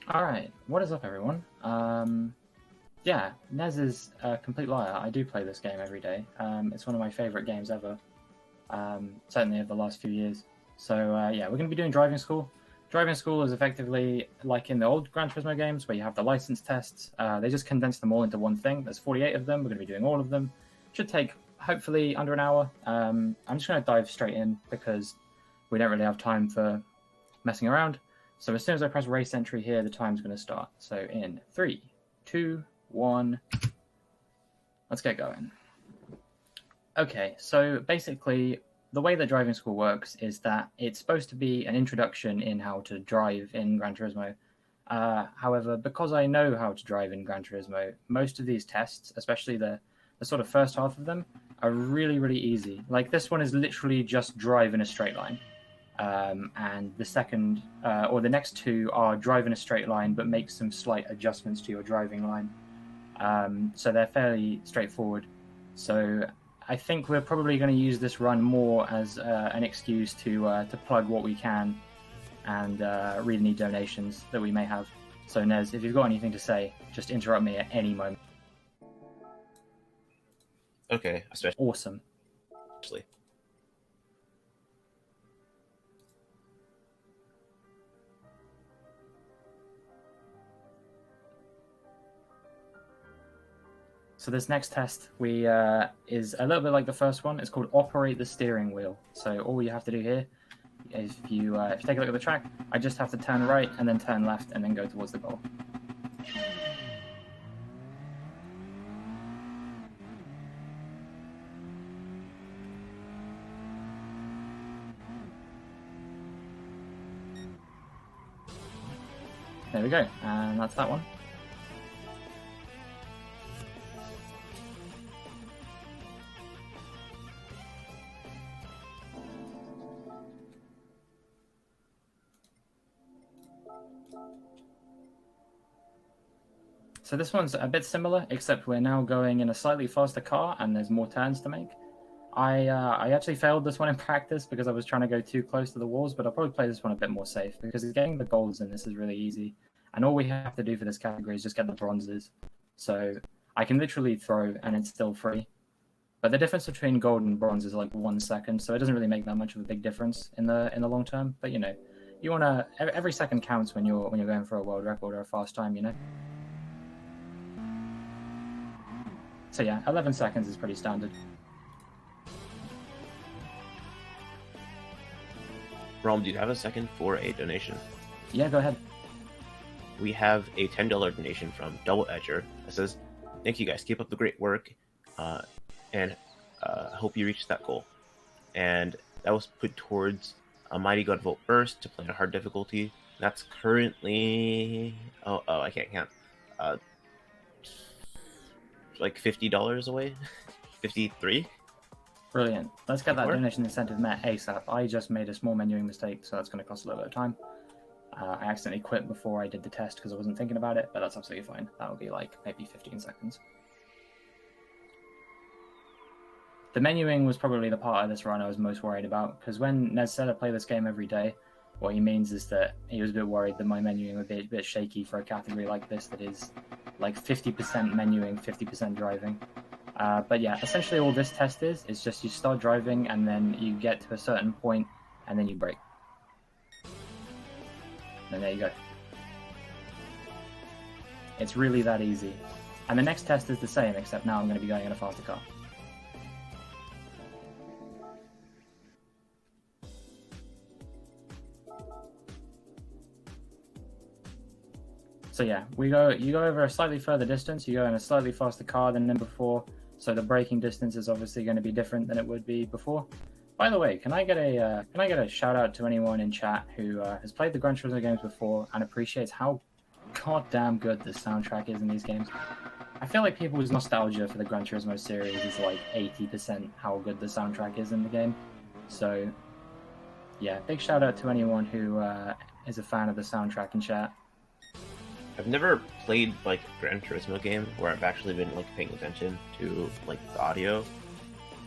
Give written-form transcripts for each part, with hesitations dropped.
Alright, what is up everyone? Yeah, Nez is a complete liar. I do play this game every day. It's one of my favorite games ever, certainly over the last few years. So yeah, we're going to be doing driving school. Driving school is effectively like in the old Gran Turismo games where you have the license tests. They just condense them all into one thing. There's 48 of them. We're going to be doing all of them. Should take hopefully under an hour. I'm just going to dive straight in because we don't really have time for messing around. So as soon as I press race entry here, the time's going to start. So in 3, 2, 1, let's get going. Okay, so basically the way that driving school works is that it's supposed to be an introduction in how to drive in Gran Turismo. However, because I know how to drive in Gran Turismo, most of these tests, especially the sort of first half of them, are really, really easy. Like this one is literally just drive in a straight line. And the second, or the next two are drive in a straight line, but make some slight adjustments to your driving line. So they're fairly straightforward. So I think we're probably going to use this run more as an excuse to plug what we can and read any donations that we may have. So Nez, if you've got anything to say, just interrupt me at any moment. Okay, Awesome. Especially. So this next test is a little bit like the first one. It's called Operate the Steering Wheel. So all you have to do here is if you take a look at the track, I just have to turn right and then turn left and then go towards the goal. There we go, and that's that one. So this one's a bit similar, except we're now going in a slightly faster car and there's more turns to make. I actually failed this one in practice because I was trying to go too close to the walls, but I'll probably play this one a bit more safe because getting the golds in this is really easy. And all we have to do for this category is just get the bronzes. So I can literally throw and it's still free. But the difference between gold and bronze is like 1 second, so it doesn't really make that much of a big difference in the long term. But you know, you wanna every second counts when you're going for a world record or a fast time, you know. So yeah, 11 seconds is pretty standard. Realm, do you have a second for a donation? Yeah, go ahead. We have a $10 donation from Double Edger that says, "Thank you guys, keep up the great work, and hope you reach that goal." And that was put towards a Mighty God Volt Burst to play on hard difficulty. That's currently I can't count. Like $50 away, 53. Brilliant. Let's get that donation incentive met ASAP. I just made a small menuing mistake, so that's going to cost a little bit of time. I accidentally quit before I did the test because I wasn't thinking about it, but that's absolutely fine. That would be like maybe 15 seconds. The menuing was probably the part of this run I was most worried about, because when Nez said I play this game every day, what he means is that he was a bit worried that my menuing would be a bit shaky for a category like this that is like 50% menuing, 50% driving. But yeah, essentially all this test is just you start driving and then you get to a certain point and then you brake. And there you go. It's really that easy. And the next test is the same, except now I'm going to be going in a faster car. So yeah, you go over a slightly further distance, you go in a slightly faster car than before, so the braking distance is obviously going to be different than it would be before. By the way, can I get a shout out to anyone in chat who has played the Gran Turismo games before and appreciates how goddamn good the soundtrack is in these games? I feel like people's nostalgia for the Gran Turismo series is like 80% how good the soundtrack is in the game. So yeah, big shout out to anyone who is a fan of the soundtrack in chat. I've never played like a Gran Turismo game where I've actually been like paying attention to like the audio,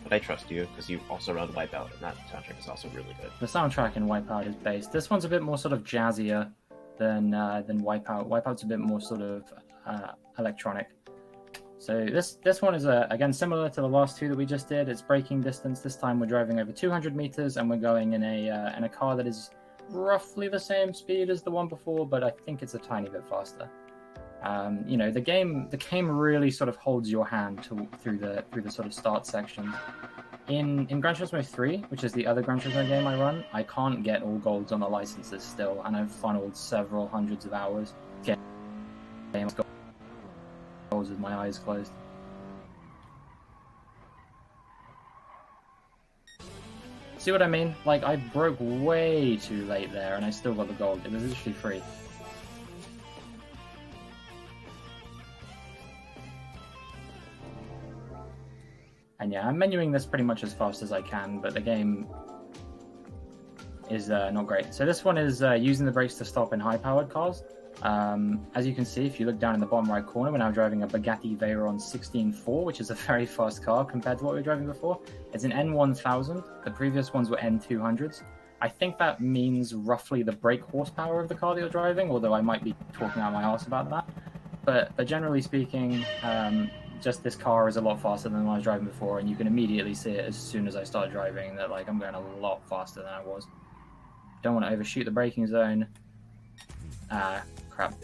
but I trust you because you also run Wipeout, and that soundtrack is also really good. The soundtrack in Wipeout is based. This one's a bit more sort of jazzier. than Wipeout. Wipeout's a bit more sort of electronic. So this one is again similar to the last two that we just did. It's braking distance. This time we're driving over 200 meters, and we're going in a car that is roughly the same speed as the one before, but I think it's a tiny bit faster. You know, the game really sort of holds your hand through the sort of start section. In Gran Turismo 3, which is the other Gran Turismo game I run, I can't get all golds on the licenses still, and I've funneled several hundreds of hours getting golds with my eyes closed. See what I mean? Like, I broke way too late there, and I still got the gold. It was literally free. And yeah, I'm menuing this pretty much as fast as I can, but the game is not great. So this one is using the brakes to stop in high-powered cars. As you can see, if you look down in the bottom right corner, we're now driving a Bugatti Veyron 16.4, which is a very fast car compared to what we were driving before. It's an N1000. The previous ones were N200s. I think that means roughly the brake horsepower of the car that you're driving, although I might be talking out my arse about that. But generally speaking, just this car is a lot faster than I was driving before, and you can immediately see it as soon as I start driving that like I'm going a lot faster than I was. Don't want to overshoot the braking zone. Crap.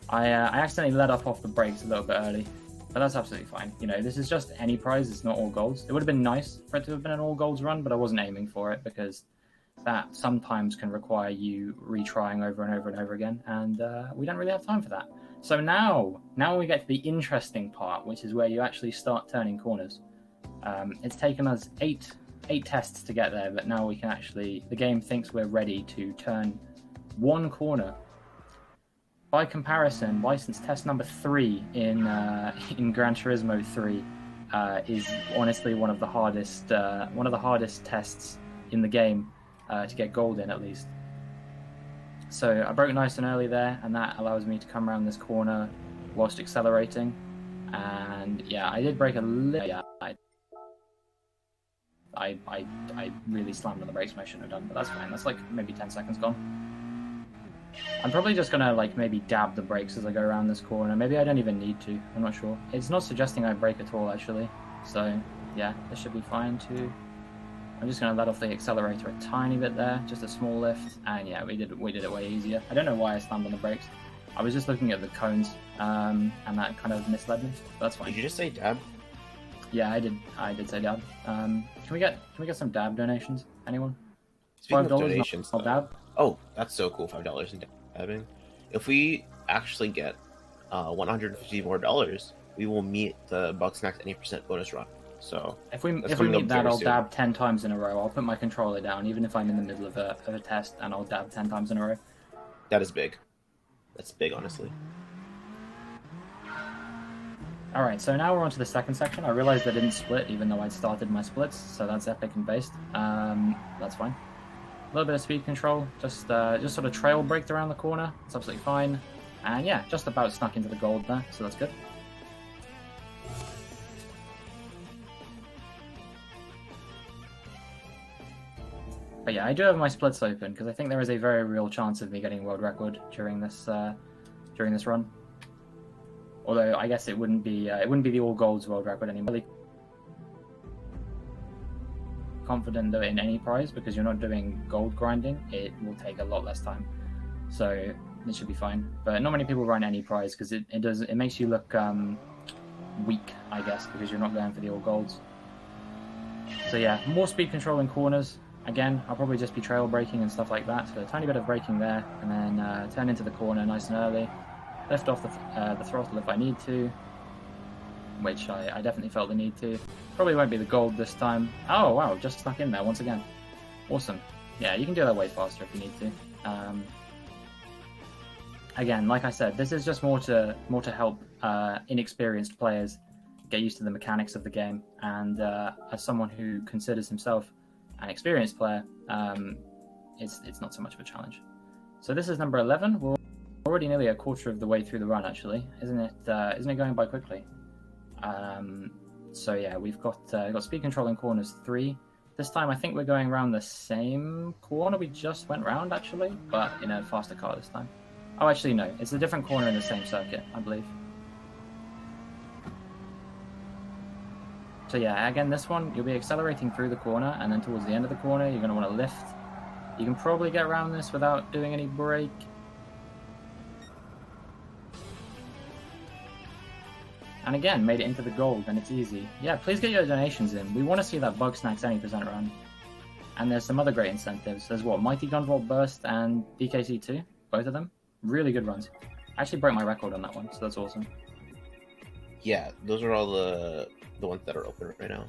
I accidentally let up off the brakes a little bit early, but that's absolutely fine. You know, this is just any prize, it's not all golds. It would have been nice for it to have been an all golds run, but I wasn't aiming for it because that sometimes can require you retrying over and over and over again, and we don't really have time for that. So now we get to the interesting part, which is where you actually start turning corners. It's taken us eight tests to get there, but now we can actually, the game thinks we're ready to turn one corner. By comparison, license test number 3 in Gran Turismo 3 is honestly one of the hardest tests in the game to get gold in, at least. So I broke nice and early there, and that allows me to come around this corner whilst accelerating. And yeah, I did break a little. Yeah, I really slammed on the brakes when I shouldn't have done, but that's fine. That's like maybe 10 seconds gone. I'm probably just gonna like maybe dab the brakes as I go around this corner. Maybe I don't even need to. I'm not sure. It's not suggesting I brake at all, actually. So yeah, this should be fine too. I'm just going to let off the accelerator a tiny bit there, just a small lift, and yeah, we did it way easier. I don't know why I slammed on the brakes. I was just looking at the cones, and that kind of misled me. That's fine. Did you just say dab? Yeah, I did say dab. Can we get some dab donations? Anyone? Speaking of donations, not dab. Oh, that's so cool! $5 in dabbing. If we actually get $150 more, we will meet the Bugsnax 80% bonus run. So if we meet that, I'll dab 10 times in a row. I'll put my controller down, even if I'm in the middle of a test, and I'll dab 10 times in a row. That is big. That's big, honestly. Alright, so now we're on to the second section. I realized I didn't split, even though I'd started my splits, so that's epic and based. That's fine. A little bit of speed control, just sort of trail braked around the corner. It's absolutely fine. And yeah, just about snuck into the gold there, so that's good. But yeah, I do have my splits open because I think there is a very real chance of me getting world record during this run. Although I guess it wouldn't be the all golds world record anymore. Really confident that in any prize, because you're not doing gold grinding, it will take a lot less time. So it should be fine. But not many people run any prize because it makes you look weak, I guess, because you're not going for the all golds. So yeah, more speed control in corners. Again, I'll probably just be trail braking and stuff like that, so a tiny bit of braking there, and then turn into the corner nice and early, lift off the throttle if I need to, which I definitely felt the need to. Probably won't be the gold this time. Oh wow, just stuck in there once again. Awesome. Yeah, you can do that way faster if you need to. Again, like I said, this is just more to help inexperienced players get used to the mechanics of the game, and as someone who considers himself an experienced player, it's not so much of a challenge. So this is number 11. We're already nearly a quarter of the way through the run, actually, isn't it going by quickly? So yeah, we've got speed control in corners 3, This time I think we're going around the same corner we just went round, actually, but in a faster car this time. Oh, actually, no. It's a different corner in the same circuit, I believe. So yeah, again, this one, you'll be accelerating through the corner, and then towards the end of the corner, you're going to want to lift. You can probably get around this without doing any brake. And again, made it into the gold, and it's easy. Yeah, please get your donations in. We want to see that Bug Snacks 70% run. And there's some other great incentives. There's what, Mighty Gunvolt Burst and DKC2? Both of them? Really good runs. I actually broke my record on that one, so that's awesome. Yeah, those are all the ones that are open right now.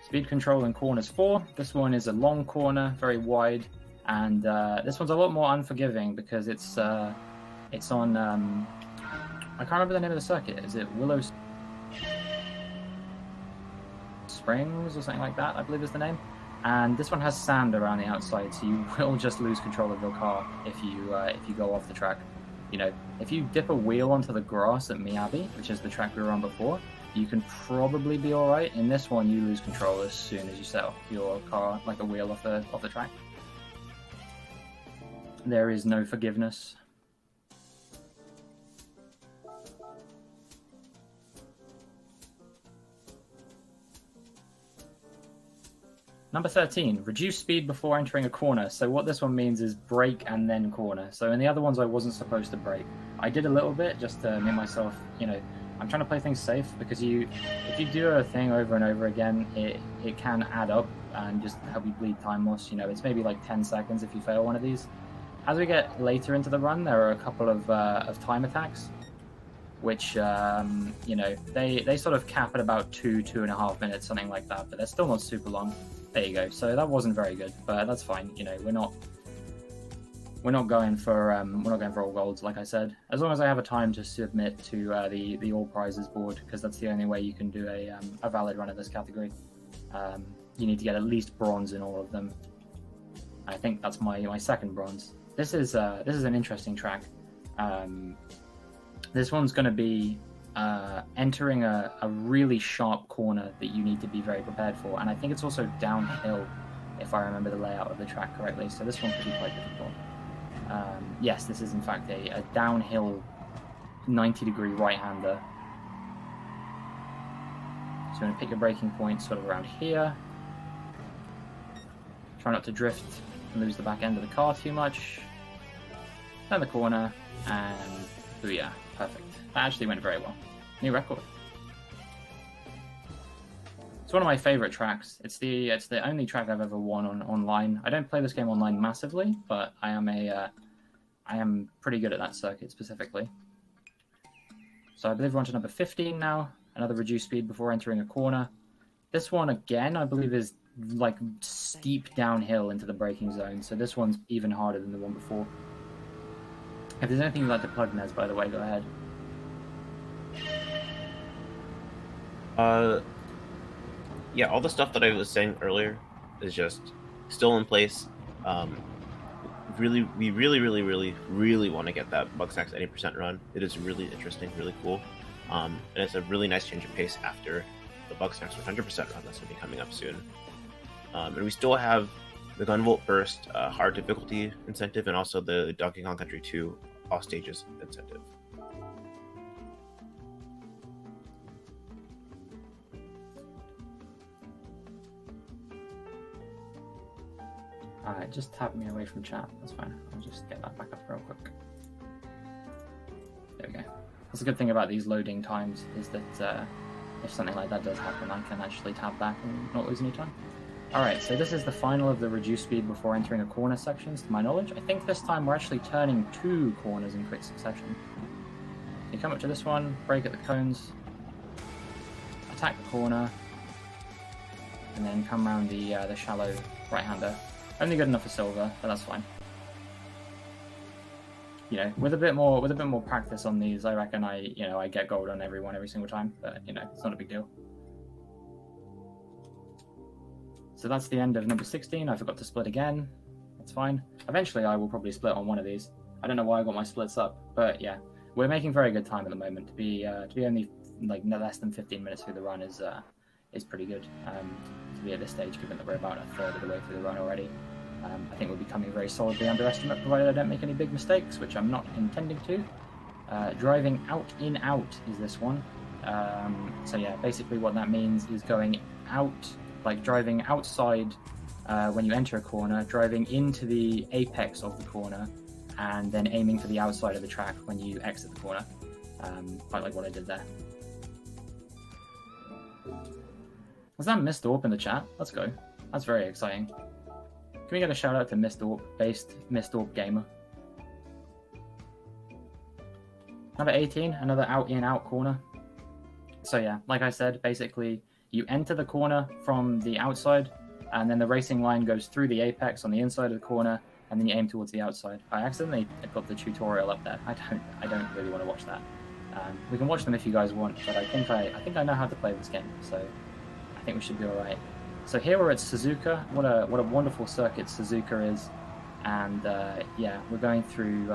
Speed control in corners 4. This one is a long corner, very wide. And this one's a lot more unforgiving because it's on... I can't remember the name of the circuit. Is it Willow Springs or something like that? I believe is the name. And this one has sand around the outside, so you will just lose control of your car if you go off the track. You know, if you dip a wheel onto the grass at Miyabi, which is the track we were on before, you can probably be all right. In this one, you lose control as soon as you set off your car like a wheel off the track. There is no forgiveness. Number 13, reduce speed before entering a corner. So what this one means is brake and then corner. So in the other ones, I wasn't supposed to brake. I did a little bit just to make myself, you know, I'm trying to play things safe because if you do a thing over and over again, it can add up and just help you bleed time loss. You know, it's maybe like 10 seconds if you fail one of these. As we get later into the run, there are a couple of time attacks, which, you know, they sort of cap at about 2.5 minutes, something like that, but they're still not super long. There you go. So that wasn't very good, but that's fine. You know, we're not going for all golds, like I said. As long as I have a time to submit to the all prizes board, because that's the only way you can do a valid run in this category. You need to get at least bronze in all of them. I think that's my second bronze. This is an interesting track. This one's going to be entering a really sharp corner that you need to be very prepared for, and I think it's also downhill, if I remember the layout of the track correctly, so this one could be quite difficult. Yes, this is in fact a downhill 90-degree right-hander. So you're going to pick your braking point sort of around here. Try not to drift and lose the back end of the car too much. Turn the corner, and booyah, perfect. That actually went very well. New record. It's one of my favorite tracks. It's the only track I've ever won on online. I don't play this game online massively, but I am pretty good at that circuit specifically. So I believe we're on to number 15 now. Another reduced speed before entering a corner. This one again, I believe, is like steep downhill into the braking zone. So this one's even harder than the one before. If there's anything you'd like to plug, Nez, by the way, go ahead. Yeah, all the stuff that I was saying earlier is just still in place. We really want to get that Bugsnax 80% run. It is really interesting, really cool. And it's a really nice change of pace after the Bugsnax 100% run that's going to be coming up soon. And we still have the Gunvolt Burst hard difficulty incentive and also the Donkey Kong Country 2 all stages incentive. Alright, just tap me away from chat. That's fine. I'll just get that back up real quick. There we go. That's a good thing about these loading times, is that if something like that does happen, I can actually tap back and not lose any time. Alright, so this is the final of the reduced speed before entering a corner sections, to my knowledge. I think this time we're actually turning 2 corners in quick succession. You come up to this one, brake at the cones, attack the corner, and then come around the shallow right-hander. Only good enough for silver, but that's fine. You know, with a bit more practice on these, I reckon I get gold on every single time. But you know, it's not a big deal. So that's the end of number 16. I forgot to split again. That's fine. Eventually, I will probably split on one of these. I don't know why I got my splits up, but yeah, we're making very good time at the moment. To be only like no less than 15 minutes through the run is pretty good. comfortably at this stage, given that we're about a third of the way through the run already. I think we'll be coming very solidly under estimate, provided I don't make any big mistakes, which I'm not intending to. Driving out in out is this one. So yeah, basically what that means is going out, like driving outside when you enter a corner, driving into the apex of the corner, and then aiming for the outside of the track when you exit the corner. Quite like what I did there. Was that Mr. Orp in the chat? Let's go. That's very exciting. Can we get a shout out to Mr. Orp, based Mr. Orp Gamer? Number 18, another out in out corner. So yeah, like I said, basically you enter the corner from the outside, and then the racing line goes through the apex on the inside of the corner, and then you aim towards the outside. I accidentally got the tutorial up there. I don't really want to watch that. We can watch them if you guys want, but I think I know how to play this game, so I think we should be all right. So here we're at Suzuka. What a wonderful circuit Suzuka is, and yeah, we're going through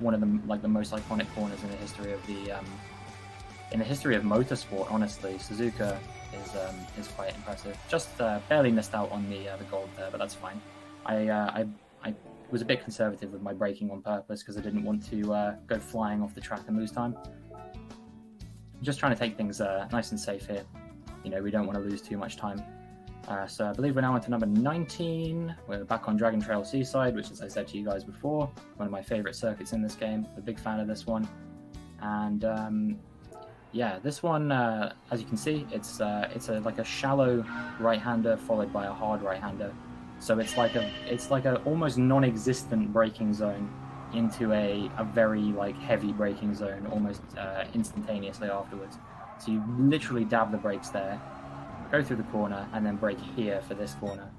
one of the most iconic corners in the history of motorsport. Honestly, Suzuka is quite impressive. Just barely missed out on the gold there, but that's fine. I was a bit conservative with my braking on purpose because I didn't want to go flying off the track and lose time. I'm just trying to take things nice and safe here. You know, we don't want to lose too much time. So I believe we're now onto number 19. We're back on Dragon Trail Seaside, which, as I said to you guys before, one of my favorite circuits in this game. I'm a big fan of this one. And yeah, this one, as you can see, it's like a shallow right-hander followed by a hard right-hander. So it's like a almost non-existent braking zone into a very like heavy braking zone almost instantaneously afterwards. So you literally dab the brakes there, go through the corner, and then brake here for this corner.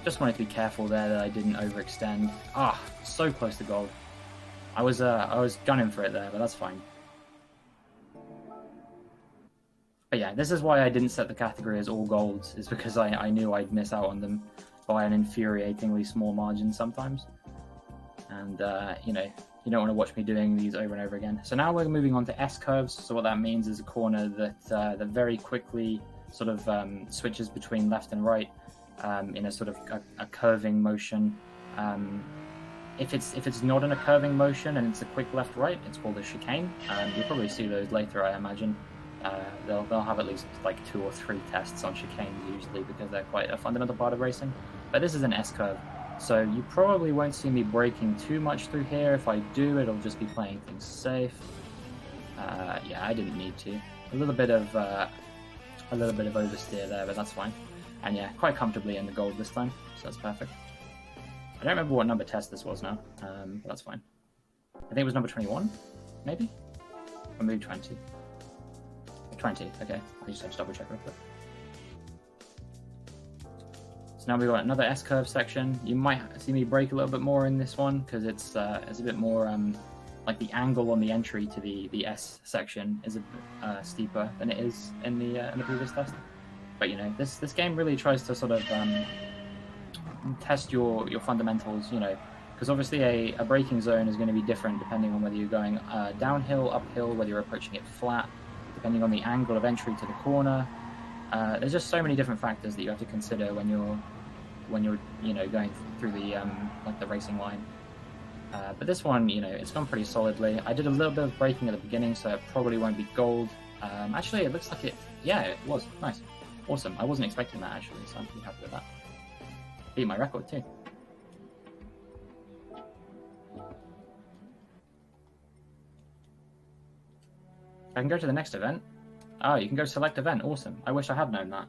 Just wanted to be careful there that I didn't overextend. Ah, so close to gold. I was gunning for it there, but that's fine. But yeah, this is why I didn't set the category as all golds, is because I knew I'd miss out on them by an infuriatingly small margin sometimes. And, you know, you don't want to watch me doing these over and over again. So now we're moving on to S-curves. So what that means is a corner that very quickly sort of switches between left and right in a sort of a curving motion. If it's not in a curving motion and it's a quick left-right, it's called a chicane. You'll probably see those later, I imagine. They'll have at least like 2 or 3 tests on chicanes usually because they're quite a fundamental part of racing. But this is an S-curve, so you probably won't see me braking too much through here. If I do, it'll just be playing things safe. Yeah, I didn't need to. A little bit of oversteer there, but that's fine. And yeah, quite comfortably in the gold this time, so that's perfect. I don't remember what number test this was now, but that's fine. I think it was number 21, maybe? Or maybe 20. 20, okay. I just had to double check real quick. So now we've got another S-curve section. You might see me brake a little bit more in this one because it's a bit more like the angle on the entry to the S section is a bit steeper than it is in the previous test. But you know, this game really tries to sort of test your fundamentals. You know, because obviously a braking zone is going to be different depending on whether you're going downhill, uphill, whether you're approaching it flat, depending on the angle of entry to the corner. There's just so many different factors that you have to consider when you're you know going through the like the racing line. But this one, you know, it's gone pretty solidly. I did a little bit of braking at the beginning, so it probably won't be gold. Actually, it looks like it. Yeah, it was nice, awesome. I wasn't expecting that actually, so I'm pretty happy with that. Beat my record too. I can go to the next event. Oh, you can go select event. Awesome. I wish I had known that.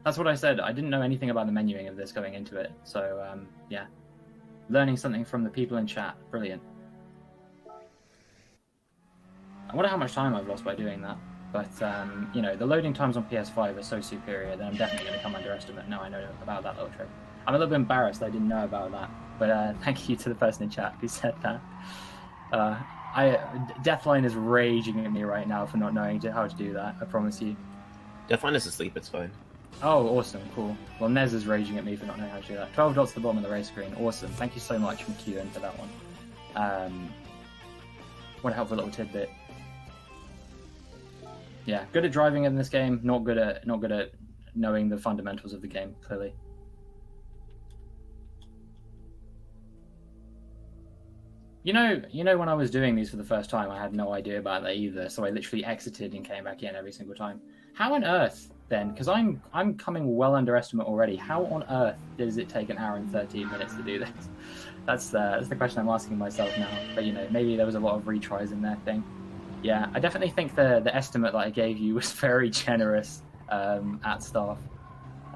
That's what I said. I didn't know anything about the menuing of this going into it. So, yeah. Learning something from the people in chat. Brilliant. I wonder how much time I've lost by doing that. But, you know, the loading times on PS5 are so superior that I'm definitely going to come under estimate. Now I know about that little trick. I'm a little bit embarrassed I didn't know about that. But thank you to the person in chat who said that. Deathline is raging at me right now for not knowing how to do that, I promise you. Deathline is asleep, it's fine. Oh, awesome, cool. Well, Nez is raging at me for not knowing how to do that. 12 dots at the bottom of the race screen, awesome. Thank you so much from QN for that one. What a helpful little tidbit. Yeah, good at driving in this game, not good at knowing the fundamentals of the game, clearly. You know, when I was doing these for the first time, I had no idea about that either, so I literally exited and came back in every single time. How on earth, then, because I'm coming well under estimate already, how on earth does it take an hour and 13 minutes to do this? That's the question I'm asking myself now. But, you know, maybe there was a lot of retries in that thing. Yeah, I definitely think the estimate that I gave you was very generous at staff.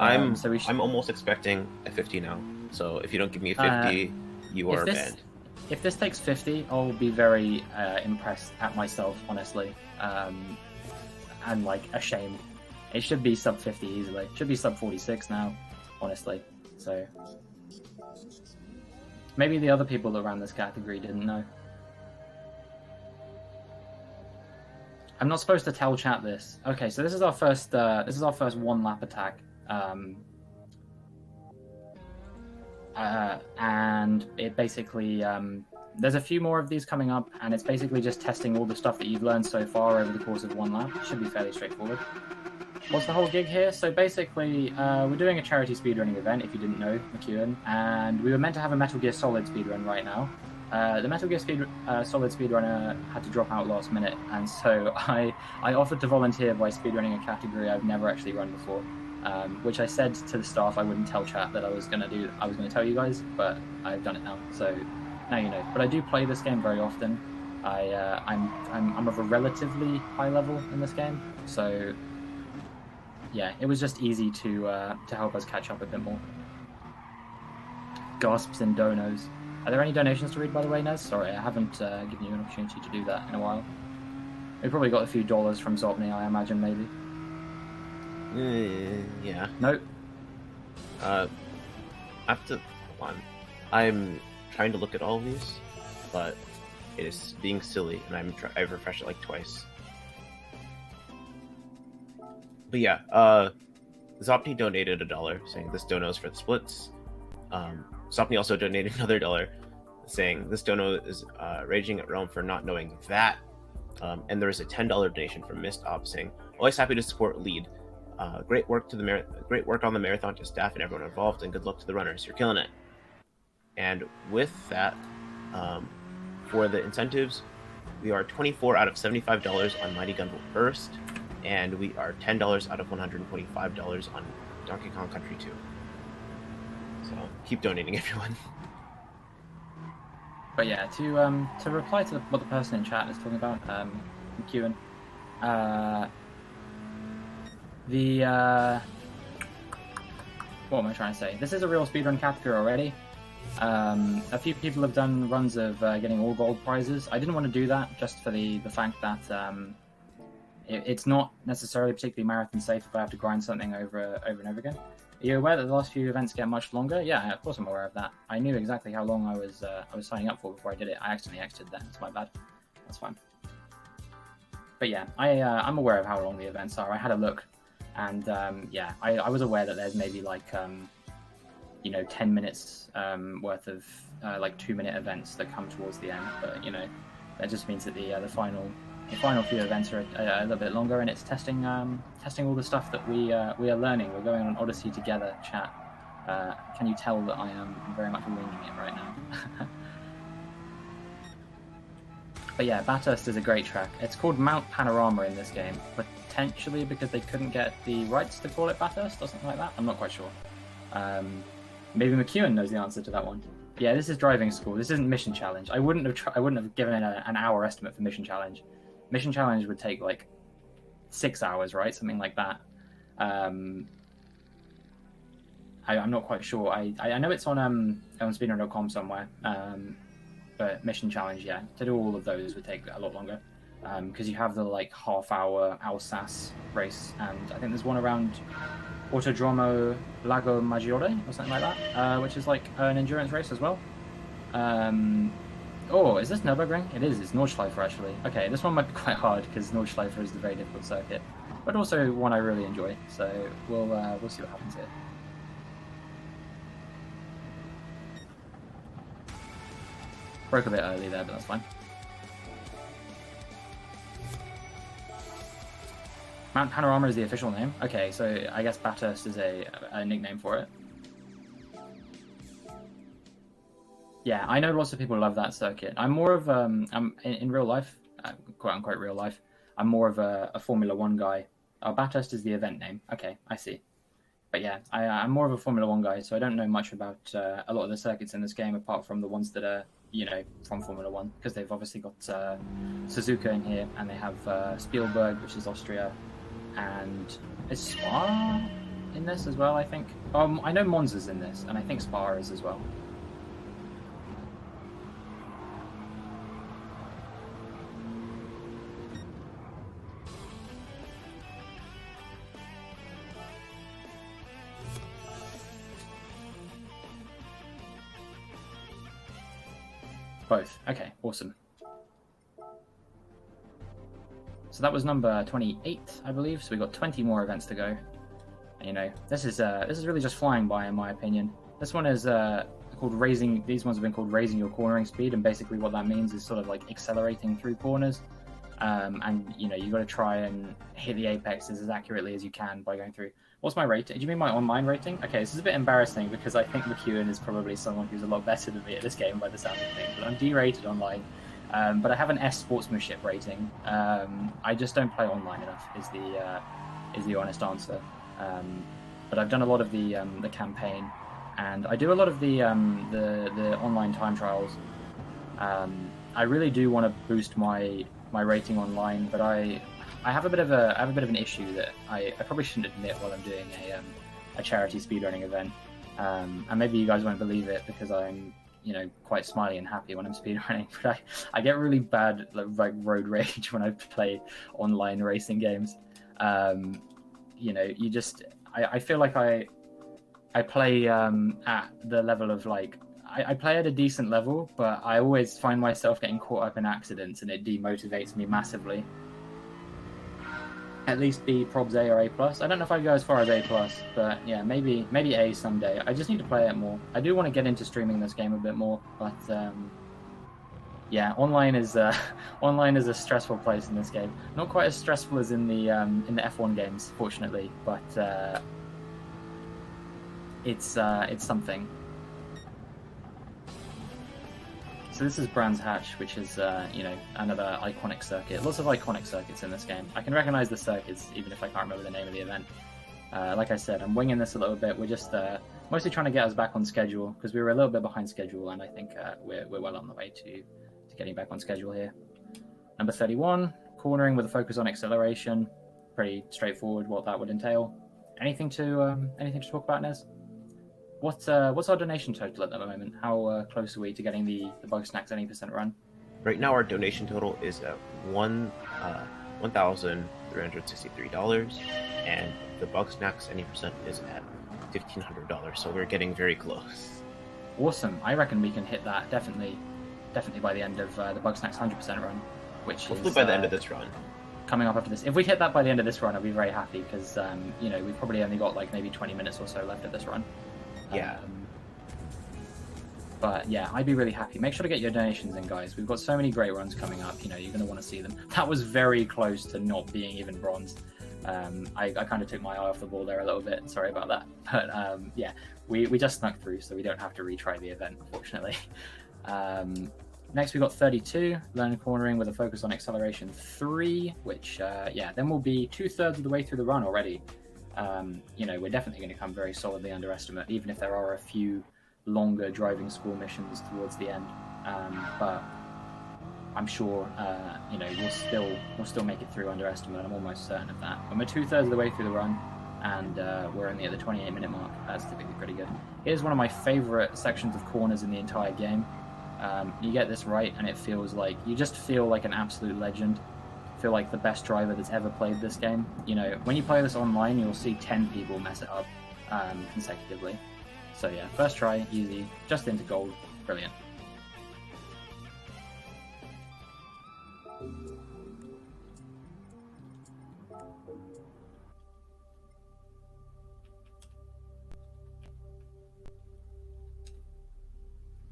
I'm almost expecting a 50 now. So if you don't give me a 50, you are banned. If this takes 50, I'll be very impressed at myself, honestly, and like ashamed. It should be sub 50 easily. It should be sub 46 now, honestly. So maybe the other people that ran this category didn't know. I'm not supposed to tell chat this. Okay, so this is our first one lap attack. And it basically there's a few more of these coming up, and it's basically just testing all the stuff that you've learned so far over the course of one lap. It should be fairly straightforward. What's the whole gig here? So basically, we're doing a charity speedrunning event, if you didn't know, McEwen, and we were meant to have a Metal Gear Solid speedrun right now. The Metal Gear Solid speedrunner had to drop out last minute, and so I offered to volunteer by speedrunning a category I've never actually run before. Which I said to the staff I wouldn't tell chat that I was going to tell you guys, but I've done it now, so now you know. But I do play this game very often. I'm of a relatively high level in this game, so yeah, it was just easy to help us catch up a bit more. Gasps and donos. Are there any donations to read, by the way, Nez? Sorry, I haven't given you an opportunity to do that in a while. We probably got a few dollars from Zopney, I imagine, maybe. Yeah. Nope. I have to. Hold on. I'm trying to look at all of these, but it is being silly, and I've refreshed it like twice. But yeah, Zopney donated $1, saying this dono is for the splits. Zopney also donated another $1, saying this dono is raging at Realm for not knowing that. And there is a $10 donation from Mist Op saying, always happy to support Lead. Great work on the marathon to staff and everyone involved, and good luck to the runners. You're killing it. And with that, for the incentives, we are $24 out of $75 on Mighty Gunvolt Burst, and we are $10 out of $125 on Donkey Kong Country 2. So keep donating, everyone. But yeah, to reply to what the person in chat is talking about, McEwen, what am I trying to say? This is a real speedrun category already. A few people have done runs of getting all gold prizes. I didn't want to do that just for the fact that it's not necessarily particularly marathon safe if I have to grind something over and over again. Are you aware that the last few events get much longer? Yeah, of course I'm aware of that. I knew exactly how long I was signing up for before I did it. I accidentally exited that. It's my bad. That's fine. But yeah, I'm aware of how long the events are. I had a look. And yeah, I was aware that there's maybe like 10 minutes worth of like 2-minute events that come towards the end. But you know, that just means that the final few events are a little bit longer, and it's testing all the stuff that we are learning. We're going on Odyssey together, chat. Can you tell that I am very much winging it right now? But yeah, Bathurst is a great track. It's called Mount Panorama in this game, potentially because they couldn't get the rights to call it Bathurst or something like that. I'm not quite sure. Maybe McEwen knows the answer to that one. Yeah, this is driving school. This isn't mission challenge. I wouldn't have given it an hour estimate for mission challenge. Mission challenge would take like 6 hours, right? Something like that. I'm not quite sure. I know it's on speedrun.com somewhere. But mission challenge, yeah, to do all of those would take a lot longer, because you have the like half-hour Alsace race, and I think there's one around Autodromo Lago Maggiore or something like that, which is like an endurance race as well. Oh, is this Nürburgring? It is. It's Nordschleife actually. Okay, this one might be quite hard because Nordschleife is the very difficult circuit, but also one I really enjoy. So we'll see what happens here. Broke a bit early there, but that's fine. Mount Panorama is the official name. Okay, so I guess Bathurst is a nickname for it. Yeah, I know lots of people love that circuit. I'm more of I'm in real life, quote unquote real life. I'm more of a Formula One guy. Oh, Bathurst is the event name. Okay, I see. But yeah, I'm more of a Formula One guy, so I don't know much about a lot of the circuits in this game apart from the ones that are, you know, from Formula One, because they've obviously got Suzuka in here, and they have Spielberg, which is Austria, and is Spa in this as well, I think. I know Monza's in this, and I think Spa is as well. Both. Okay, awesome. So that was number 28, I believe. So we got 20 more events to go. And, you know, this is really just flying by, in my opinion. This one is called raising. These ones have been called raising your cornering speed, and basically what that means is sort of like accelerating through corners. And you know, you got to try and hit the apexes as accurately as you can by going through. What's my rating? Do you mean my online rating? Okay, this is a bit embarrassing because I think McEwen is probably someone who's a lot better than me at this game by the sound of things. But I'm D-rated online. But I have an S sportsmanship rating. I just don't play online enough. Is the honest answer. But I've done a lot of the campaign, and I do a lot of the online time trials. I really do want to boost my rating online, but I have a bit of an issue that I probably shouldn't admit while I'm doing a charity speedrunning event. And maybe you guys won't believe it because I'm, you know, quite smiley and happy when I'm speedrunning, but I get really bad like road rage when I play online racing games. You know, I feel like I play at the level of like I play at a decent level, but I always find myself getting caught up in accidents, and it demotivates me massively. At least B, probs A or A+. I don't know if I'd go as far as A+, but yeah, maybe A someday. I just need to play it more. I do want to get into streaming this game a bit more, but yeah, online is a stressful place in this game. Not quite as stressful as in the F1 games, fortunately, but it's something. So this is Brands Hatch, which is, you know, another iconic circuit. Lots of iconic circuits in this game. I can recognize the circuits, even if I can't remember the name of the event. Like I said, I'm winging this a little bit. We're just mostly trying to get us back on schedule, because we were a little bit behind schedule, and I think we're well on the way to getting back on schedule here. Number 31, cornering with a focus on acceleration. Pretty straightforward what that would entail. Anything to talk about, Nez? What's our donation total at the moment? How close are we to getting the Bug Snacks any % run? Right now, our donation total is at $1,363, and the Bug Snacks any % is at $1,500. So we're getting very close. Awesome! I reckon we can hit that definitely by the end of the Bug Snacks 100% run, which hopefully is by the end of this run. Coming up after this. If we hit that by the end of this run, I'll be very happy because you know, we've probably only got like maybe 20 minutes or so left of this run. Yeah. But yeah, I'd be really happy. Make sure to get your donations in, guys. We've got so many great runs coming up. You know, you're going to want to see them. That was very close to not being even bronze. I kind of took my eye off the ball there a little bit. Sorry about that. But yeah, we just snuck through, so we don't have to retry the event, unfortunately. Next, we got 32, learn cornering with a focus on acceleration 3, which, yeah, then we'll be 2/3 of the way through the run already. You know, we're definitely going to come very solidly under estimate, even if there are a few longer driving school missions towards the end. But I'm sure, you know, we'll still make it through under estimate. I'm almost certain of that. When we're 2/3 of the way through the run, and we're only at the 28-minute mark, that's typically pretty good. Here's one of my favorite sections of corners in the entire game. You get this right, and it feels like you just feel like an absolute legend. Feel like the best driver that's ever played this game. You know, when you play this online, you'll see 10 people mess it up consecutively. So yeah, first try, easy, just into gold, brilliant.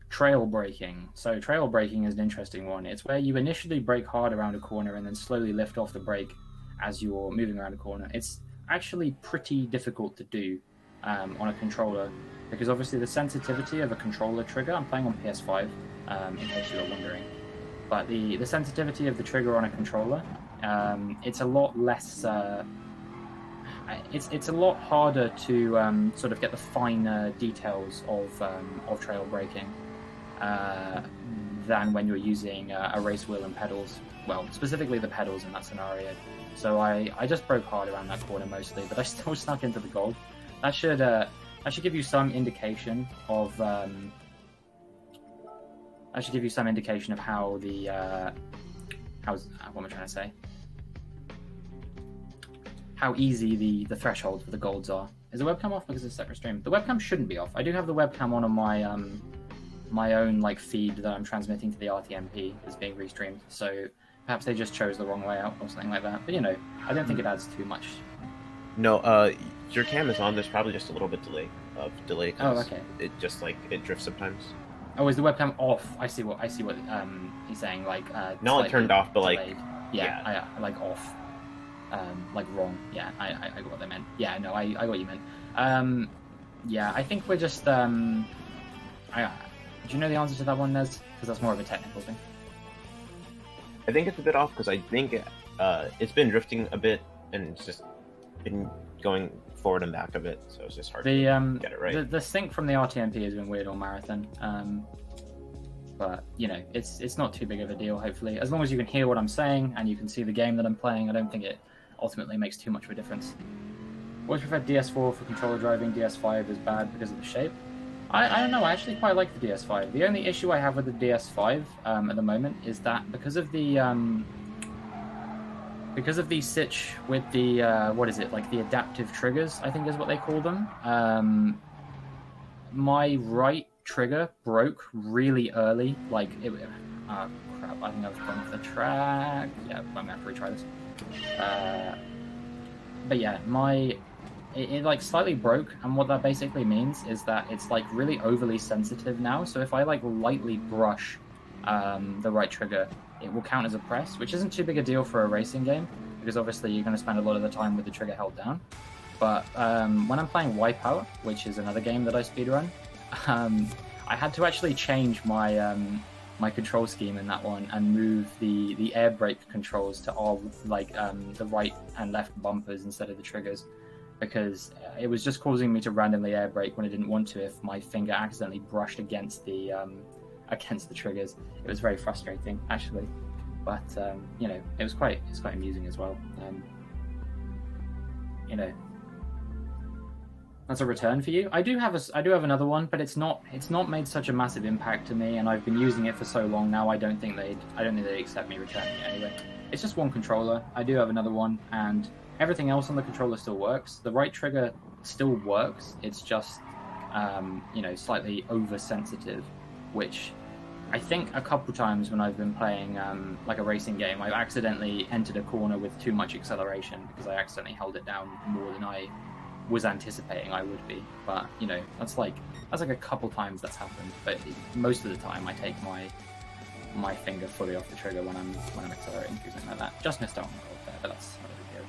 Trail braking. So trail braking is an interesting one. It's where you initially brake hard around a corner and then slowly lift off the brake as you're moving around a corner. It's actually pretty difficult to do on a controller, because obviously the sensitivity of a controller trigger, I'm playing on PS5, in case you were wondering, but the sensitivity of the trigger on a controller, it's a lot less, it's a lot harder to sort of get the finer details of trail braking than when you're using a race wheel and pedals. Well, specifically the pedals in that scenario. So I just broke hard around that corner mostly, but I still snuck into the gold. That should give you some indication of how the what am I trying to say? How easy the threshold for the golds are. Is the webcam off because it's a separate stream? The webcam shouldn't be off. I do have the webcam on my my own like feed that I'm transmitting to the RTMP that's being restreamed. So perhaps they just chose the wrong way out or something like that. But you know, I don't think it adds too much. No, your cam is on. There's probably just a little bit delay. Oh, okay. It just like it drifts sometimes. Oh, is the webcam off? I see what he's saying. Like not turned off, but delayed. like I like off. Like wrong. Yeah, I got what they meant. Yeah, no, I got what you meant. Yeah, I think we're just do you know the answer to that one, Nez? Because that's more of a technical thing. I think it's a bit off because I think it's been drifting a bit and it's just been going forward and back a bit, so it's just hard to get it right. The sync from the RTMP has been weird on Marathon, but you know, it's not too big of a deal. Hopefully, as long as you can hear what I'm saying and you can see the game that I'm playing, I don't think it ultimately makes too much of a difference. Always preferred DS4 for controller driving. DS5 is bad because of the shape. I don't know, I actually quite like the DS5. The only issue I have with the DS5 at the moment is that because of the sitch with the what is it, like the adaptive triggers, I think is what they call them, my right trigger broke really early. Like it, oh crap, I think I've gone off the track. Yeah, I'm gonna have to retry this. But yeah, it like slightly broke, and what that basically means is that it's like really overly sensitive now. So if I like lightly brush the right trigger, it will count as a press, which isn't too big a deal for a racing game, because obviously you're going to spend a lot of the time with the trigger held down. But when I'm playing Wipeout, which is another game that I speedrun, I had to actually change my my control scheme in that one and move the air brake controls to all like the right and left bumpers instead of the triggers, because it was just causing me to randomly air brake when I didn't want to if my finger accidentally brushed against the triggers. It was very frustrating actually, but you know, it's quite amusing as well. You know, that's a return for you. I do have another one, but it's not made such a massive impact to me, and I've been using it for so long now. I don't think they'd accept me returning it anyway. It's just one controller. I do have another one, and everything else on the controller still works. The right trigger still works. It's just you know, slightly oversensitive, which I think a couple times when I've been playing like a racing game, I've accidentally entered a corner with too much acceleration because I accidentally held it down more than I was anticipating I would be. But you know, that's like a couple times that's happened. But most of the time, I take my finger fully off the trigger when I'm accelerating, through something like that. Just missed out on the gold there, but that's not a big deal.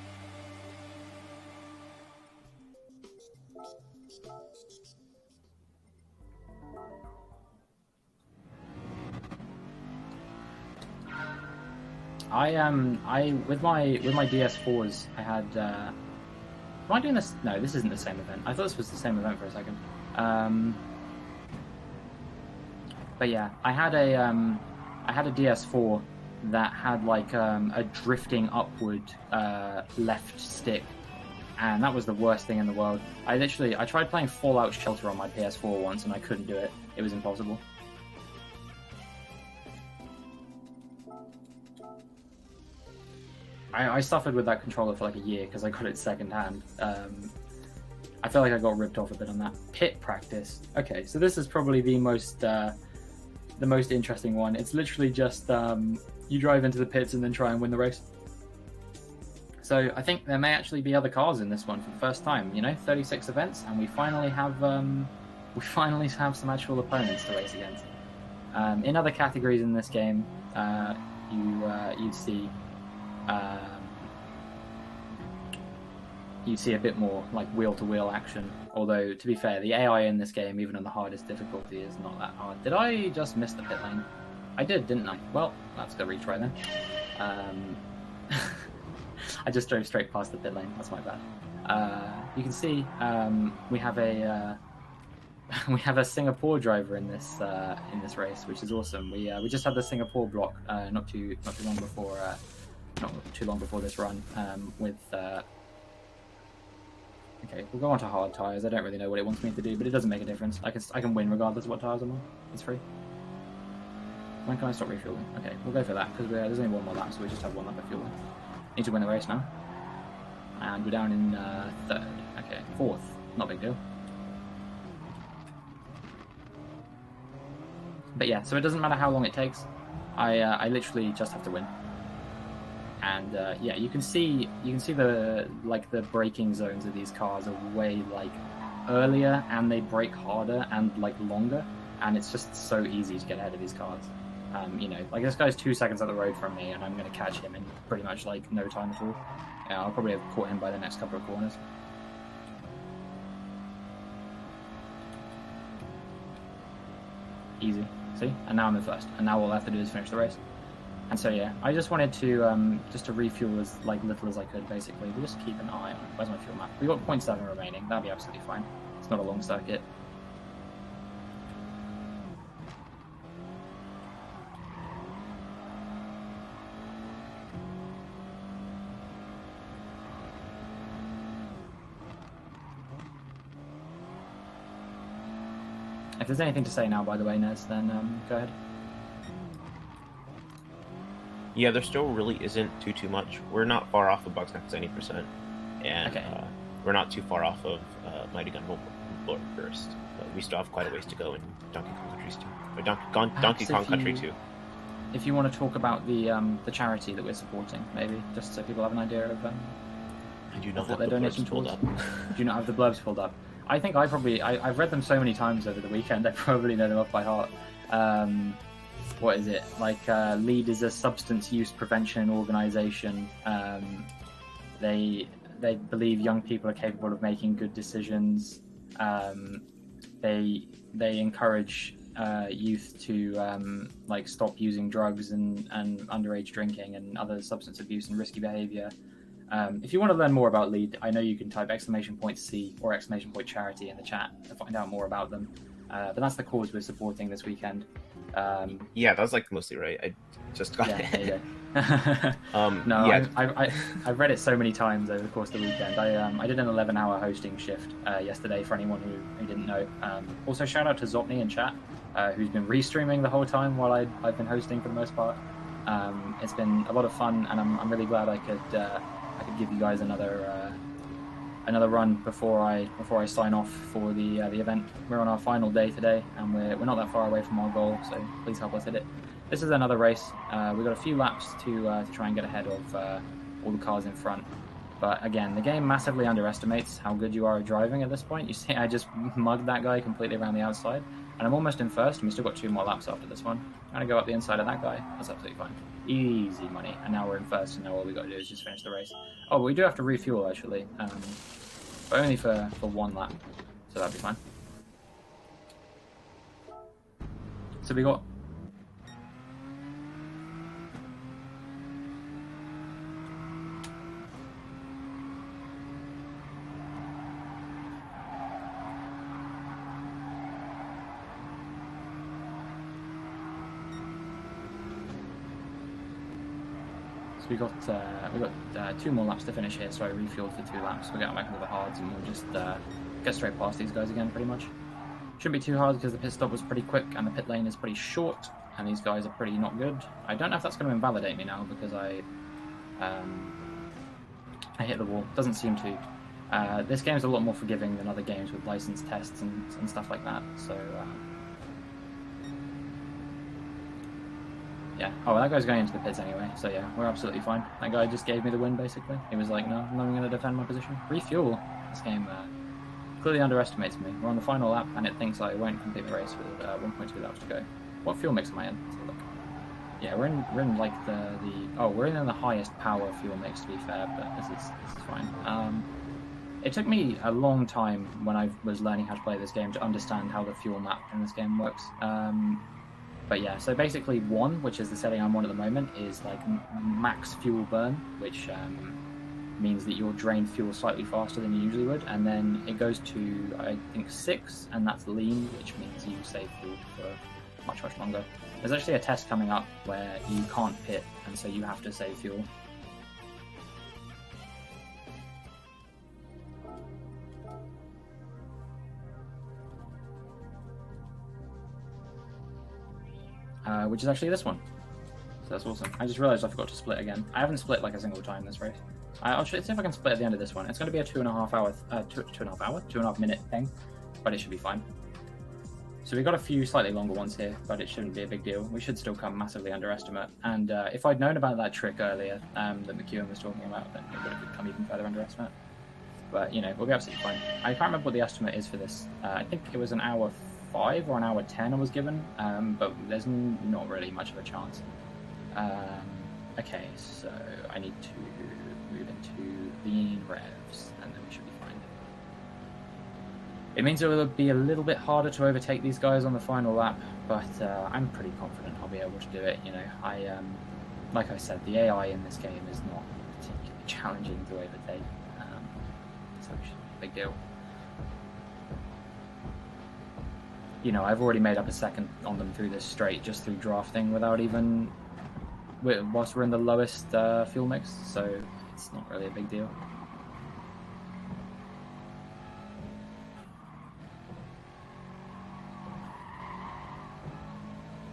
I with my DS4s, I had. Am I doing this? No, this isn't the same event. I thought this was the same event for a second. But yeah, I had a DS4 that had like a drifting upward left stick, and that was the worst thing in the world. I tried playing Fallout Shelter on my PS4 once, and I couldn't do it. It was impossible. I suffered with that controller for like a year because I got it secondhand. I feel like I got ripped off a bit on that. Pit practice. Okay, so this is probably the most interesting one. It's literally just you drive into the pits and then try and win the race. So I think there may actually be other cars in this one for the first time. You know, 36 events, and we finally have some actual opponents to race against. In other categories in this game, you'd see you see a bit more like wheel-to-wheel action. Although, to be fair, the AI in this game, even on the hardest difficulty, is not that hard. Did I just miss the pit lane? I did, didn't I? Well, let's go retry then. I just drove straight past the pit lane. That's my bad. You can see we have a Singapore driver in this race, which is awesome. We just had the Singapore block not too long before this run with. Okay, we'll go on to hard tires. I don't really know what it wants me to do, but it doesn't make a difference. I can win regardless of what tires I'm on. It's free. When can I stop refueling? Okay, we'll go for that because there's only one more lap, so we just have one lap of fueling. Need to win the race now, and we're down in third. Okay, fourth. Not a big deal. But yeah, so it doesn't matter how long it takes. I literally just have to win. And yeah, you can see the braking zones of these cars are way like earlier, and they brake harder and like longer, and it's just so easy to get ahead of these cars. You know, like this guy's 2 seconds up the road from me, and I'm going to catch him in pretty much like no time at all. Yeah, I'll probably have caught him by the next couple of corners. Easy. See? And now I'm in first. And now all I have to do is finish the race. And so yeah, I just wanted to just to refuel as like little as I could basically. We'll just keep an eye on. Where's my fuel map? We've got 0.7 remaining. That'll be absolutely fine. It's not a long circuit. If there's anything to say now, by the way, Nez, then go ahead. Yeah, there still really isn't too much. We're not far off of Bugsnax 90%, and Okay. We're not too far off of Mighty Gun Burst. But we still have quite a ways to go in Donkey Kong Countries 2. Or Donkey Kong Country 2. If you want to talk about the charity that we're supporting, maybe, just so people have an idea of I do not what have they're the donating blurbs pulled towards. up. Do you not have the blurbs pulled up? I think I've read them so many times over the weekend, I probably know them off by heart. What is it? Like, LEAD is a substance use prevention organization. They believe young people are capable of making good decisions. They encourage youth to like stop using drugs and underage drinking and other substance abuse and risky behavior. If you want to learn more about LEAD, I know you can type !C or !charity in the chat to find out more about them. But that's the cause we're supporting this weekend. Yeah, that was like mostly right. I just got yeah, it. there you go. No, yeah. I've read it so many times over the course of the weekend. I did an 11-hour hosting shift yesterday for anyone who didn't know. Also, shout out to Zopni in chat, who's been restreaming the whole time while I've been hosting for the most part. It's been a lot of fun, and I'm really glad I could give you guys another run before I sign off for the event. We're on our final day today, and we're not that far away from our goal, so please help us hit it. This is another race. We've got a few laps to try and get ahead of all the cars in front. But again, the game massively underestimates how good you are at driving at this point. You see, I just mugged that guy completely around the outside, and I'm almost in first, and we still got 2 more laps after this one. I'm going to go up the inside of that guy. That's absolutely fine. Easy money. And now we're in first, and now all we got to do is just finish the race. Oh, but we do have to refuel, actually. But only for 1 lap, so that'll be fine. So we got... So we got 2 more laps to finish here, so I refueled for 2 laps. We'll get back into the hards and we'll just get straight past these guys again, pretty much. Shouldn't be too hard because the pit stop was pretty quick and the pit lane is pretty short, and these guys are pretty not good. I don't know if that's going to invalidate me now because I hit the wall. Doesn't seem to. This game's a lot more forgiving than other games with license tests and stuff like that, so... Yeah. Oh, that guy's going into the pits anyway, so yeah, we're absolutely fine. That guy just gave me the win, basically. He was like, no, I'm not even going to defend my position. Refuel. This game clearly underestimates me. We're on the final lap, and it thinks I won't complete the race with 1.2 laps to go. What fuel mix am I in? Let's have a look. Yeah, we're in like we're in the highest power fuel mix, to be fair, but this is fine. it took me a long time when I was learning how to play this game to understand how the fuel map in this game works. But yeah, so basically 1, which is the setting I'm on at the moment, is like max fuel burn, which means that you'll drain fuel slightly faster than you usually would, and then it goes to, I think, 6, and that's lean, which means you save fuel for much, much longer. There's actually a test coming up where you can't pit, and so you have to save fuel. Which is actually this one. So that's awesome. I just realized I forgot to split again. I haven't split like a single time this race. I'll see if I can split at the end of this one. It's going to be a 2.5 minute thing, but it should be fine. So we've got a few slightly longer ones here, but it shouldn't be a big deal. We should still come massively underestimate. And if I'd known about that trick earlier that McEwen was talking about, then it would have come even further underestimate. But, you know, we'll be absolutely fine. I can't remember what the estimate is for this. I think it was an hour 5 or an hour 10 I was given, but there's not really much of a chance. Okay, so I need to move into lean revs, and then we should be fine. It means it will be a little bit harder to overtake these guys on the final lap, but I'm pretty confident I'll be able to do it. You know, like I said, the AI in this game is not particularly challenging to overtake, so it shouldn't be a big deal. You know, I've already made up a second on them through this straight, just through drafting, without even, whilst we're in the lowest fuel mix, so it's not really a big deal.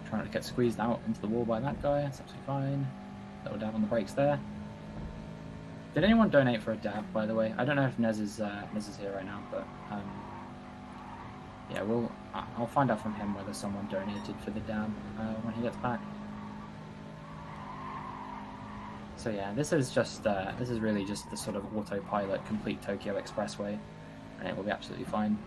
Trying not to get squeezed out into the wall by that guy, that's absolutely fine. Little dab on the brakes there. Did anyone donate for a dab, by the way? I don't know if Nez is here right now, but yeah, I'll find out from him whether someone donated for the dab when he gets back. So yeah, this is really just the sort of autopilot complete Tokyo Expressway, and it will be absolutely fine.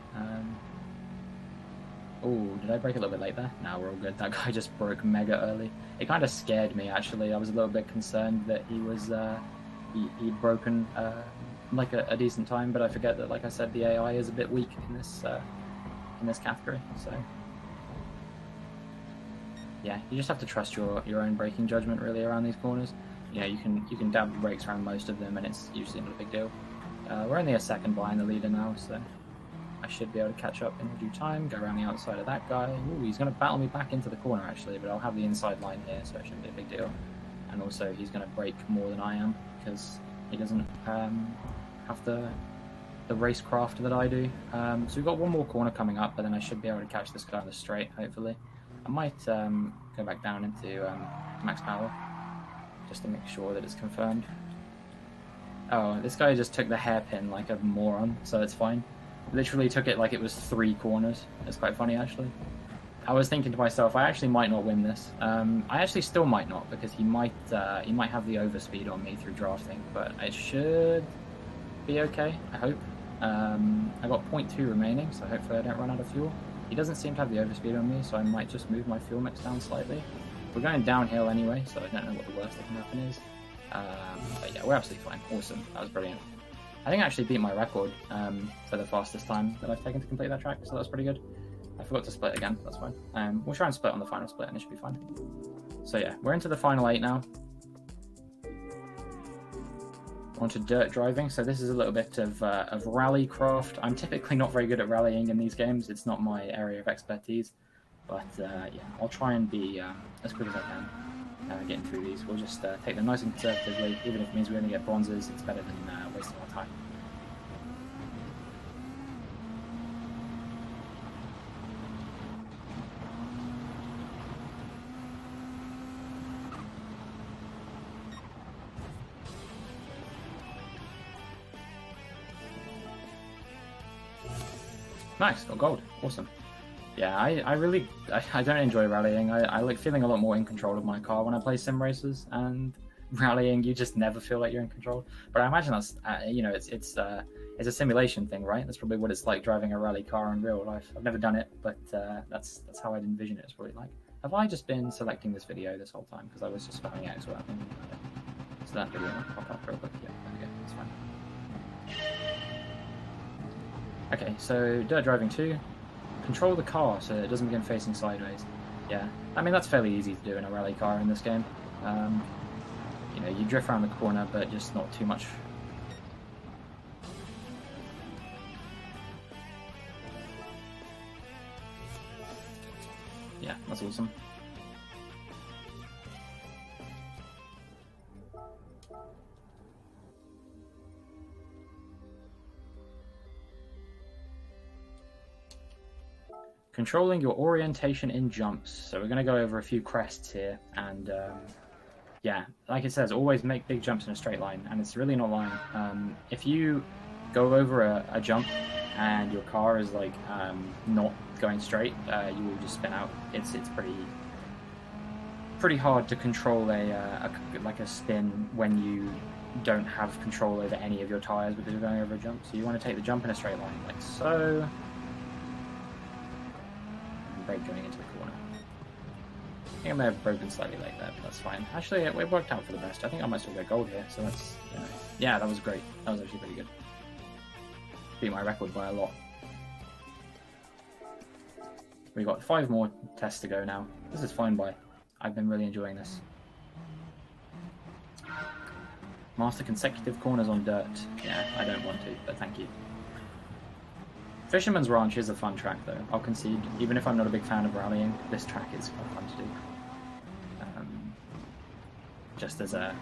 Oh, did I brake a little bit late there? No, we're all good. That guy just broke mega early. It kind of scared me, actually. I was a little bit concerned that he was he'd broken like a decent time, but I forget that, like I said, the AI is a bit weak in this category. So yeah, you just have to trust your own braking judgment really around these corners. You know, you can dab the brakes around most of them, and it's usually not a big deal. We're only a second behind the leader now, so I should be able to catch up in due time. Go around the outside of that guy. Ooh, he's going to battle me back into the corner actually, but I'll have the inside line here, so it shouldn't be a big deal. And also, he's going to brake more than I am because he doesn't have the racecraft that I do. So we've got one more corner coming up, but then I should be able to catch this guy on the straight, hopefully. I might go back down into max power, just to make sure that it's confirmed. Oh, this guy just took the hairpin like a moron, so it's fine. Literally took it like it was 3 corners. It's quite funny, actually. I was thinking to myself, I actually might not win this. I actually still might not, because he might have the overspeed on me through drafting, but it should be okay, I hope. I got 0.2 remaining, so hopefully I don't run out of fuel. He doesn't seem to have the overspeed on me, so I might just move my fuel mix down slightly. We're going downhill anyway, so I don't know what the worst that can happen is. But yeah, we're absolutely fine. Awesome. That was brilliant. I think I actually beat my record for the fastest time that I've taken to complete that track, so that's pretty good. I forgot to split again, that's fine. We'll try and split on the final split and it should be fine. So yeah, we're into the final 8 now. Onto dirt driving, so this is a little bit of rallycraft. I'm typically not very good at rallying in these games, it's not my area of expertise. But yeah, I'll try and be as quick as I can getting through these. We'll just take them nice and conservatively, even if it means we only get bronzes, it's better than wasting our time. Nice, got gold, awesome. Yeah, I don't enjoy rallying. I like feeling a lot more in control of my car when I play sim races, and rallying you just never feel like you're in control. But I imagine that's you know, it's a simulation thing, right? That's probably what it's like driving a rally car in real life. I've never done it, but that's how I'd envision it. It's probably like. Have I just been selecting this video this whole time because I was just spamming X well? So that video might pop up real quick. Yeah, there we go. That's fine. Okay, so dirt driving 2. Control the car so it doesn't begin facing sideways. Yeah, I mean that's fairly easy to do in a rally car in this game. You know, you drift around the corner, but just not too much. Yeah, that's awesome. Controlling your orientation in jumps. So we're going to go over a few crests here, and yeah, like it says, always make big jumps in a straight line, and it's really not lying. If you go over a jump and your car is like not going straight, you will just spin out. It's pretty hard to control a spin when you don't have control over any of your tires because you're going over a jump. So you want to take the jump in a straight line, like so. Brake going into the corner. I think I may have broken slightly like that, but that's fine. Actually, it worked out for the best. I think I might still get gold here, so that's, you know, yeah, that was great. That was actually pretty good. Beat my record by a lot. We got 5 more tests to go now. This is fine by. I've been really enjoying this. Master consecutive corners on dirt. Yeah, I don't want to, but thank you. Fisherman's Ranch is a fun track, though. I'll concede. Even if I'm not a big fan of rallying, this track is quite fun to do. Just as a...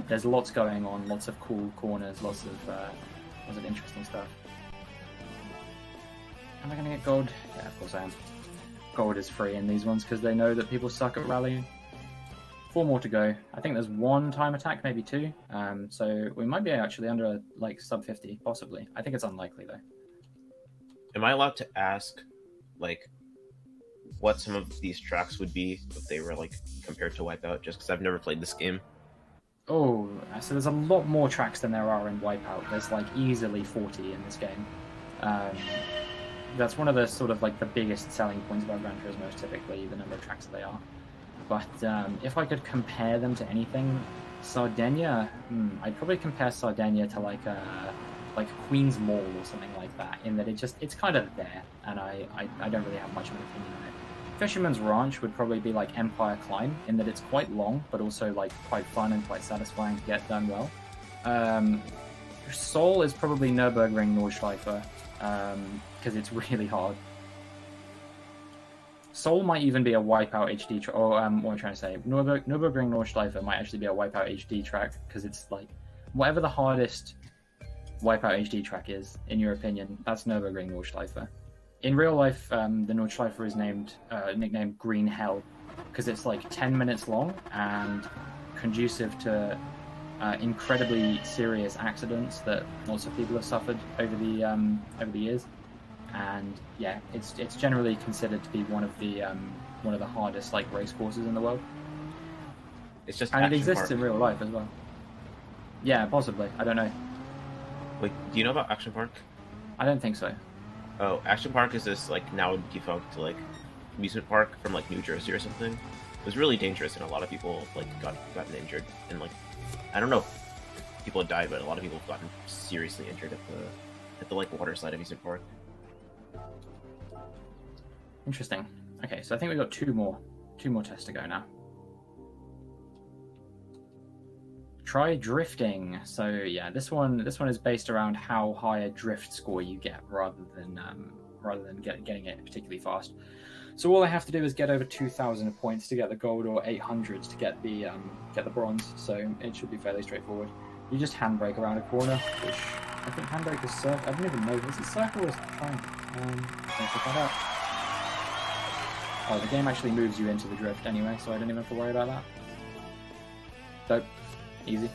there's lots going on, lots of cool corners, lots of interesting stuff. Am I going to get gold? Yeah, of course I am. Gold is free in these ones because they know that people suck at rallying. 4 more to go. I think there's 1 time attack, maybe 2. So we might be actually under like sub 50, possibly. I think it's unlikely though. Am I allowed to ask, like, what some of these tracks would be if they were like compared to Wipeout? Just because I've never played this game. Oh, so there's a lot more tracks than there are in Wipeout. There's like easily 40 in this game. That's one of the sort of like the biggest selling points about Gran Turismo is typically the number of tracks that they are. But if I could compare them to anything, Sardinia, I'd probably compare Sardinia to like Queen's Mall or something like that, in that it's kind of there, and I don't really have much of an opinion on it. Fisherman's Ranch would probably be like Empire Climb, in that it's quite long, but also like quite fun and quite satisfying to get done well. Seoul is probably Nürburgring Nordschleife, because it's really hard. Seoul might even be a Wipeout HD track, or what am I trying to say? Nürburgring Nordschleife might actually be a Wipeout HD track, because it's like, whatever the hardest Wipeout HD track is, in your opinion, that's Nürburgring Nordschleife. In real life, the Nordschleife is nicknamed Green Hell, because it's like 10 minutes long and conducive to incredibly serious accidents that lots of people have suffered over the years. And yeah, it's generally considered to be one of the hardest like race courses in the world. It's just and it Action exists Park. in real life as well. Yeah, possibly. I don't know. Wait, do you know about Action Park? I don't think so. Oh, Action Park is this like now defunct like amusement park from like New Jersey or something. It was really dangerous, and a lot of people like gotten injured, and like I don't know if people have died, but a lot of people have gotten seriously injured at the like waterside amusement park. Interesting. Okay, so I think we've got two more tests to go now. Try drifting. So yeah, this one is based around how high a drift score you get, rather than getting it particularly fast. So all I have to do is get over 2,000 points to get the gold, or 800 to get the bronze. So it should be fairly straightforward. You just handbrake around a corner, which I think handbrake is circle. I don't even know, is it circle or is it triangle? I'll check that out. Oh, the game actually moves you into the drift anyway, so I don't even have to worry about that. Dope. Easy.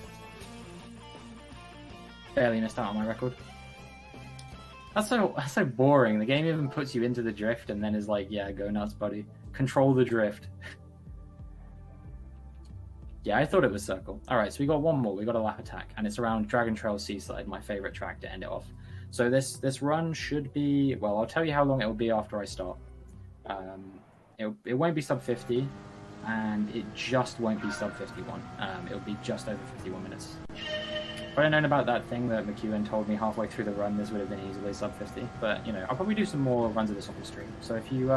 Barely missed out on my record. That's so boring. The game even puts you into the drift and then is like, yeah, go nuts, buddy. Control the drift. Yeah, I thought it was circle. Alright, so we got one more. We got a lap attack, and it's around Dragon Trail Seaside, my favorite track to end it off. So this run should be, well, I'll tell you how long it will be after I start. It won't be sub 50, and it just won't be sub 51. It'll be just over 51 minutes. If I'd known about that thing that McEwen told me halfway through the run, this would have been easily sub 50. But you know, I'll probably do some more runs of this on the stream. So if you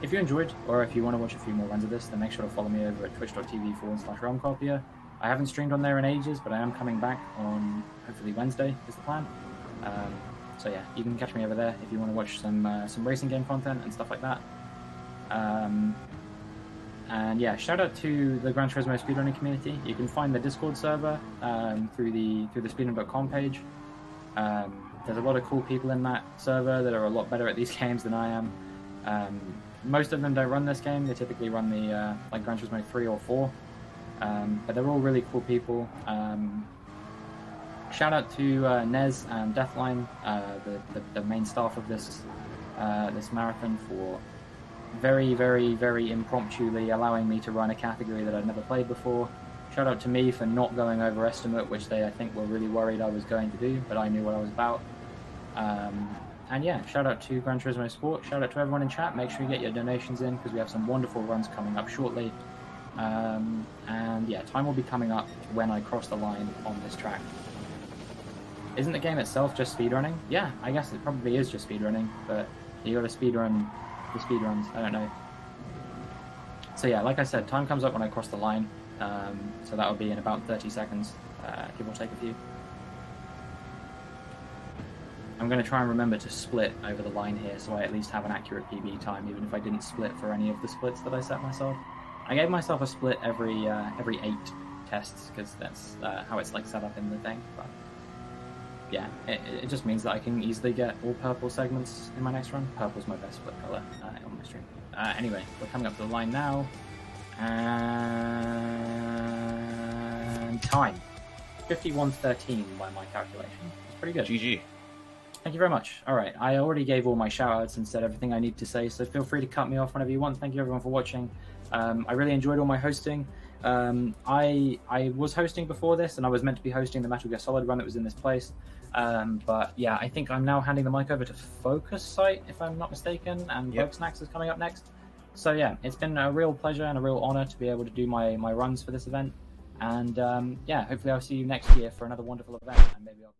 enjoyed, or if you want to watch a few more runs of this, then make sure to follow me over at twitch.tv/RealmCopier. I haven't streamed on there in ages, but I am coming back on hopefully Wednesday is the plan. So yeah, you can catch me over there if you want to watch some racing game content and stuff like that. And yeah, shout out to the Gran Turismo speedrunning community. You can find the Discord server through the speedrun.com page. There's a lot of cool people in that server that are a lot better at these games than I am. Most of them don't run this game. They typically run the like Gran Turismo 3 or 4. But they're all really cool people. Shout out to Nez and Deathline, the main staff of this marathon, for very, very, very impromptuly allowing me to run a category that I'd never played before. Shout out to me for not going over estimate, which they, I think, were really worried I was going to do, but I knew what I was about. And yeah, shout out to Gran Turismo Sport. Shout out to everyone in chat. Make sure you get your donations in, because we have some wonderful runs coming up shortly. And yeah, time will be coming up when I cross the line on this track. Isn't the game itself just speedrunning? Yeah, I guess it probably is just speedrunning, but you gotta speedrun the speedruns, I don't know. So yeah, like I said, time comes up when I cross the line, so that will be in about 30 seconds, give or take a few. I'm going to try and remember to split over the line here, so I at least have an accurate PB time, even if I didn't split for any of the splits that I set myself. I gave myself a split every 8 tests, because that's how it's like set up in the thing, but yeah, it just means that I can easily get all purple segments in my next run. Purple's my best split color on my stream. Anyway, we're coming up to the line now, and time 51:13 by my calculation. It's pretty good. GG. Thank you very much. All right, I already gave all my shout-outs and said everything I need to say, so feel free to cut me off whenever you want. Thank you everyone for watching. I really enjoyed all my hosting. I was hosting before this, and I was meant to be hosting the Metal Gear Solid run that was in this place. But yeah, I think I'm now handing the mic over to Focus Site, if I'm not mistaken, and Yep. Bug Snacks is coming up next. So yeah, it's been a real pleasure and a real honor to be able to do my runs for this event. And yeah, hopefully I'll see you next year for another wonderful event, and maybe I'll